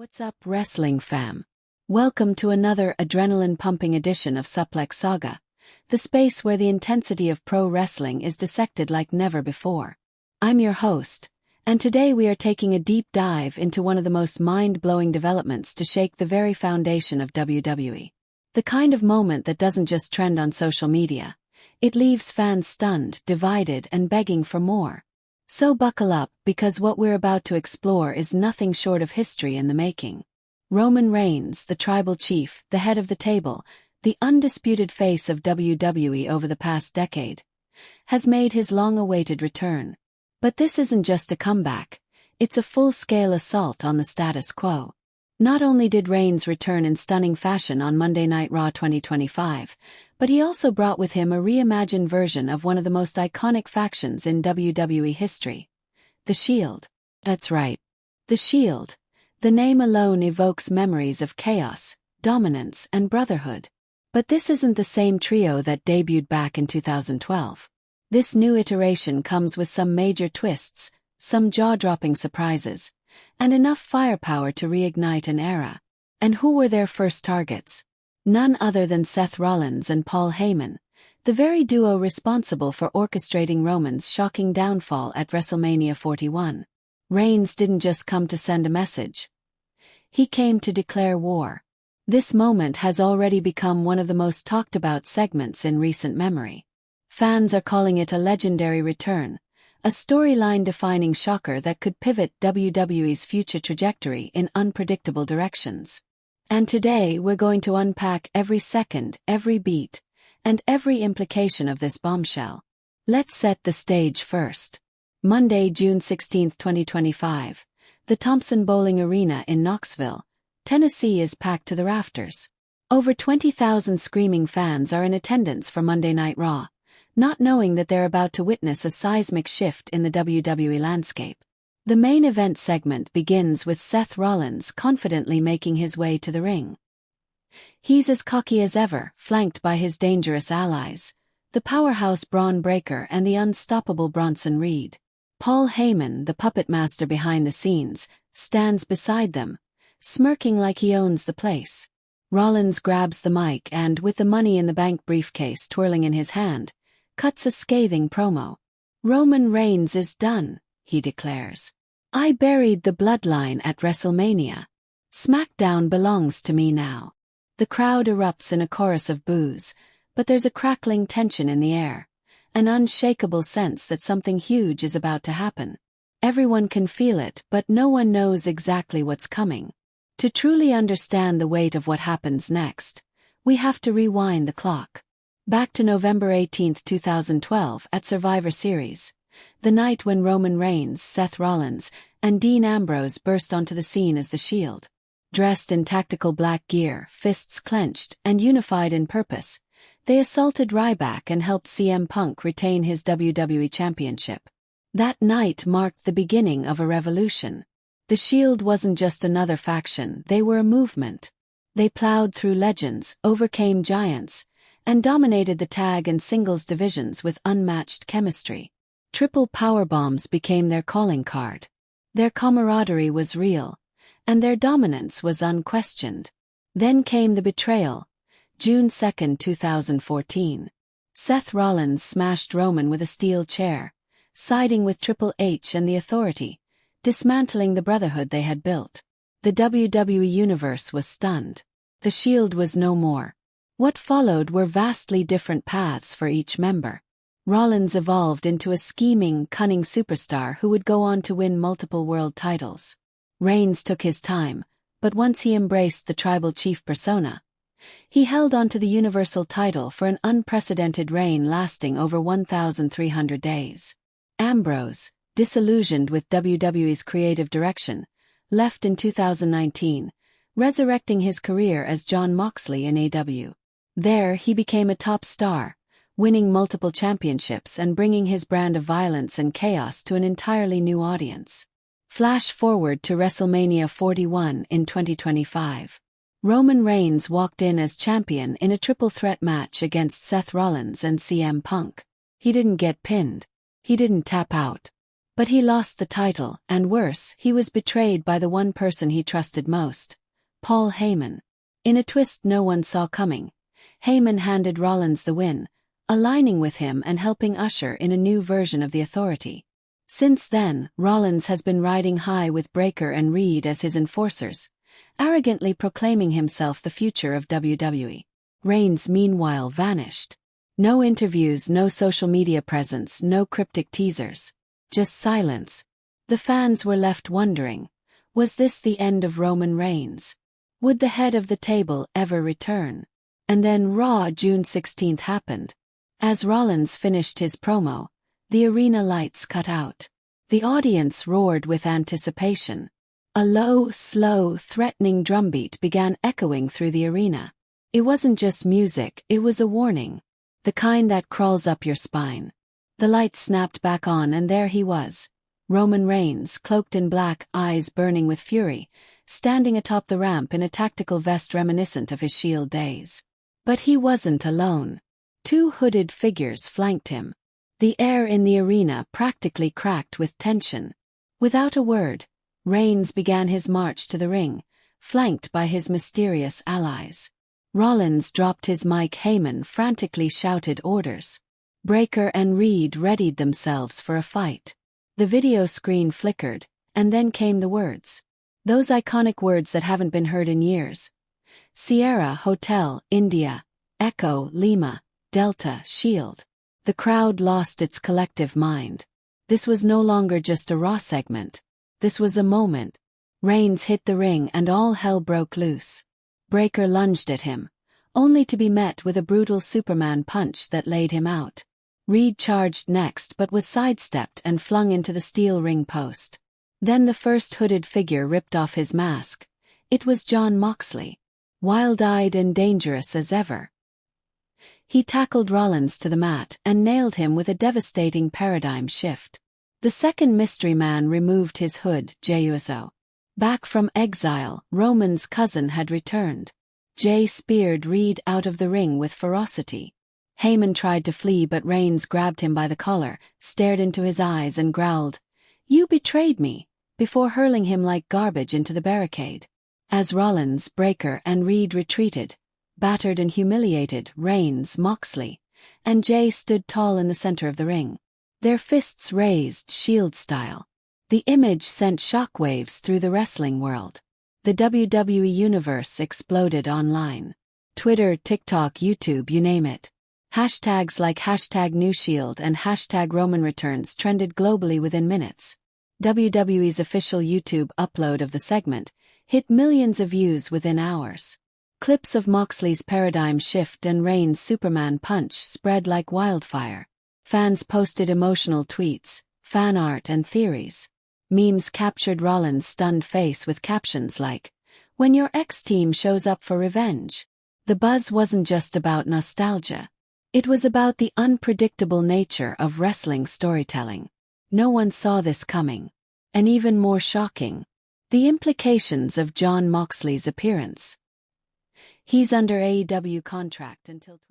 What's up, wrestling fam? Welcome to another adrenaline-pumping edition of Suplex Saga, the space where the intensity of pro wrestling is dissected like never before. I'm your host, and today we are taking a deep dive into one of the most mind-blowing developments to shake the very foundation of WWE. The kind of moment that doesn't just trend on social media. It leaves fans stunned, divided, and begging for more. So buckle up, because what we're about to explore is nothing short of history in the making. Roman Reigns, the tribal chief, the head of the table, the undisputed face of WWE over the past decade, has made his long-awaited return. But this isn't just a comeback, it's a full-scale assault on the status quo. Not only did Reigns return in stunning fashion on Monday Night Raw 2025, but he also brought with him a reimagined version of one of the most iconic factions in WWE history. The Shield. That's right. The Shield. The name alone evokes memories of chaos, dominance, and brotherhood. But this isn't the same trio that debuted back in 2012. This new iteration comes with some major twists, some jaw-dropping surprises, and enough firepower to reignite an era. And who were their first targets? None other than Seth Rollins and Paul Heyman, the very duo responsible for orchestrating Roman's shocking downfall at WrestleMania 41. Reigns didn't just come to send a message. He came to declare war. This moment has already become one of the most talked about segments in recent memory. Fans are calling it a legendary return, a storyline-defining shocker that could pivot WWE's future trajectory in unpredictable directions. And today we're going to unpack every second, every beat, and every implication of this bombshell. Let's set the stage first. Monday, June 16, 2025. The Thompson Bowling Arena in Knoxville, Tennessee is packed to the rafters. Over 20,000 screaming fans are in attendance for Monday Night Raw, not knowing that they're about to witness a seismic shift in the WWE landscape. The main event segment begins with Seth Rollins confidently making his way to the ring. He's as cocky as ever, flanked by his dangerous allies, the powerhouse Braun Breaker and the unstoppable Bronson Reed. Paul Heyman, the puppet master behind the scenes, stands beside them, smirking like he owns the place. Rollins grabs the mic and, with the Money in the Bank briefcase twirling in his hand, cuts a scathing promo. "Roman Reigns is done," he declares. "I buried the bloodline at WrestleMania. SmackDown belongs to me now." The crowd erupts in a chorus of boos, but there's a crackling tension in the air, an unshakable sense that something huge is about to happen. Everyone can feel it, but no one knows exactly what's coming. To truly understand the weight of what happens next, we have to rewind the clock. Back to November 18, 2012 at Survivor Series, the night when Roman Reigns, Seth Rollins, and Dean Ambrose burst onto the scene as the Shield. Dressed in tactical black gear, fists clenched, and unified in purpose, they assaulted Ryback and helped CM Punk retain his WWE Championship. That night marked the beginning of a revolution. The Shield wasn't just another faction, they were a movement. They plowed through legends, overcame giants, and dominated the tag and singles divisions with unmatched chemistry. Triple powerbombs became their calling card. Their camaraderie was real, and their dominance was unquestioned. Then came the betrayal. June 2, 2014. Seth Rollins smashed Roman with a steel chair, siding with Triple H and the Authority, dismantling the brotherhood they had built. The WWE Universe was stunned. The Shield was no more. What followed were vastly different paths for each member. Rollins evolved into a scheming, cunning superstar who would go on to win multiple world titles. Reigns took his time, but once he embraced the tribal chief persona, he held onto the Universal title for an unprecedented reign lasting over 1,300 days. Ambrose, disillusioned with WWE's creative direction, left in 2019, resurrecting his career as Jon Moxley in AEW. There he became a top star, winning multiple championships and bringing his brand of violence and chaos to an entirely new audience. Flash forward to WrestleMania 41 in 2025. Roman Reigns walked in as champion in a triple threat match against Seth Rollins and CM Punk. He didn't get pinned. He didn't tap out. But he lost the title, and worse, he was betrayed by the one person he trusted most, Paul Heyman. In a twist no one saw coming, Heyman handed Rollins the win, aligning with him and helping usher in a new version of the Authority. Since then, Rollins has been riding high with Breakker and Reed as his enforcers, arrogantly proclaiming himself the future of WWE. Reigns meanwhile vanished. No interviews, no social media presence, no cryptic teasers. Just silence. The fans were left wondering, was this the end of Roman Reigns? Would the head of the table ever return? And then Raw June 16th happened. As Rollins finished his promo, the arena lights cut out. The audience roared with anticipation. A low, slow, threatening drumbeat began echoing through the arena. It wasn't just music, it was a warning. The kind that crawls up your spine. The lights snapped back on and there he was. Roman Reigns, cloaked in black, eyes burning with fury, standing atop the ramp in a tactical vest reminiscent of his Shield days. But he wasn't alone. Two hooded figures flanked him. The air in the arena practically cracked with tension. Without a word, Reigns began his march to the ring, flanked by his mysterious allies. Rollins dropped his mic. Heyman frantically shouted orders. Breakker and Reed readied themselves for a fight. The video screen flickered, and then came the words. Those iconic words that haven't been heard in years. Sierra, Hotel, India, Echo, Lima, Delta, Shield. The crowd lost its collective mind. This was no longer just a Raw segment. This was a moment. Reigns hit the ring and all hell broke loose. Breakker lunged at him, only to be met with a brutal Superman punch that laid him out. Reed charged next but was sidestepped and flung into the steel ring post. Then the first hooded figure ripped off his mask. It was Jon Moxley. Wild-eyed and dangerous as ever. He tackled Rollins to the mat and nailed him with a devastating paradigm shift. The second mystery man removed his hood. Jey Uso. Back from exile, Roman's cousin had returned. Jey speared Reed out of the ring with ferocity. Heyman tried to flee but Reigns grabbed him by the collar, stared into his eyes and growled, "You betrayed me," before hurling him like garbage into the barricade. As Rollins, Breakker and Reed retreated, battered and humiliated, Reigns, Moxley, and Jey stood tall in the center of the ring. Their fists raised, Shield style. The image sent shockwaves through the wrestling world. The WWE universe exploded online. Twitter, TikTok, YouTube, you name it. Hashtags like #NewShield and #Roman Returns trended globally within minutes. WWE's official YouTube upload of the segment hit millions of views within hours. Clips of Moxley's paradigm shift and Reigns' Superman punch spread like wildfire. Fans posted emotional tweets, fan art and theories. Memes captured Rollins' stunned face with captions like, "When your ex-team shows up for revenge." The buzz wasn't just about nostalgia. It was about the unpredictable nature of wrestling storytelling. No one saw this coming. And even more shocking, the implications of Jon Moxley's appearance. He's under AEW contract until